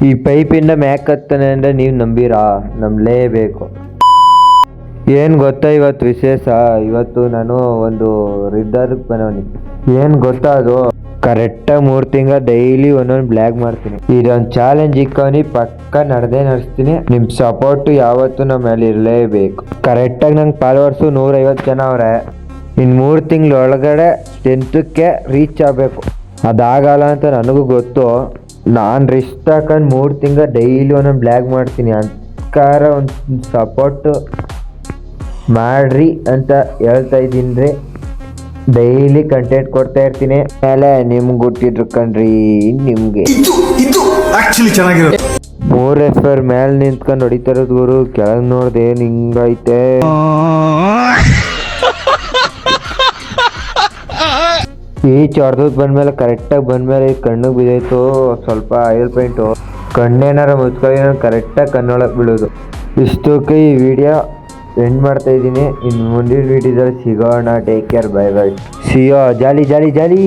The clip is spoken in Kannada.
ಈ ಪೈಪಿಂದ ಮ್ಯಾಕ್ ಹತ್ತಾನೆ ಅಂದರೆ ನೀವು ನಂಬೀರಾ? ನಂಬಲೇಬೇಕು. ಏನು ಗೊತ್ತಾ ಇವತ್ತು ವಿಶೇಷ? ಇವತ್ತು ನಾನು ಒಂದು ನಿರ್ಧಾರಕ್ಕೆ ಬಂದವನಿ. ಏನು ಗೊತ್ತಾ ಅದು? ಕರೆಕ್ಟಾಗಿ 3 ತಿಂಗಳ ಡೈಲಿ ಒಂದೊಂದು ಬ್ಲಾಗ್ ಮಾಡ್ತೀನಿ. ಇದೊಂದು ಚಾಲೆಂಜ್ ಇಕ್ಕವನಿ, ಪಕ್ಕ ನಡೆಸ್ತೀನಿ. ನಿಮ್ಮ ಸಪೋರ್ಟು ಯಾವತ್ತೂ ನಮ್ಮ ಮೇಲೆ ಇರಲೇಬೇಕು. ಕರೆಕ್ಟಾಗಿ ನಂಗೆ ಫಾಲೋವರ್ಸು 150 ಜನ ಅವರೇ. ಇನ್ನು 3 ತಿಂಗಳ ಒಳಗಡೆ 10ಕ್ಕೆ ರೀಚ್ ಆಗಬೇಕು. ಅದಾಗಲ್ಲ ಅಂತ ನನಗೂ ಗೊತ್ತು. ನಾನು ರಿಸ್ಕ್ ತಗೊಂಡು 3 ತಿಂಗಳ ಡೈಲಿ ಒಂದೊಂದು ಬ್ಲಾಗ್ ಮಾಡ್ತೀನಿ. ಅಂಕಾರ ಒಂದು ಸಪೋರ್ಟು ಮಾಡ್ರಿ ಅಂತ ಹೇಳ್ತಾ ಇದ್ದೀನಿ ರೀ. ಡೈಲಿ ಕಂಟೆಂಟ್ ಕೊಡ್ತಾ ಇರ್ತೀನಿ. ಮೇಲೆ ನಿಮ್ಗೆ ಹುಟ್ಟಿದ್ರು ಕಣ್ರಿ, ನಿಮಗೆ 3 ಎಫರ್ ಮೇಲೆ ನಿಂತ್ಕೊಂಡು ಹೊಡಿತಾ ಇರೋದು ಗುರು. ಕೆಳಗೆ ನೋಡ್ದೆ ಹಿಂಗೈತೆ. ಈಚ್ ಹೊಡೆದ್ ಬಂದ್ಮೇಲೆ ಕರೆಕ್ಟಾಗಿ ಬಂದ್ಮೇಲೆ ಕಣ್ಣಿಗೆ ಬಿದ್ದೋಯ್ತು ಸ್ವಲ್ಪ ಆಯಿಲ್ ಪೇಂಟು. ಕಣ್ಣೇನಾರ ಮುಚ್ಕೊಳ್ಳಿ, ಕರೆಕ್ಟಾಗಿ ಕಣ್ಣೊಳಗೆ ಬೀಳೋದು. ಇಷ್ಟಕ್ಕೆ ಈ ವಿಡಿಯೋ ಎಂಡ್ ಮಾಡ್ತಾ ಇದ್ದೀನಿ. ಇನ್ನು ಮುಂದಿನ ವಿಡಿಯೋದಲ್ಲಿ ಸಿಗೋಣ. Take care, bye bye. ಸಿಯೋ ಜಾಲಿ ಜಾಲಿ ಜಾಲಿ.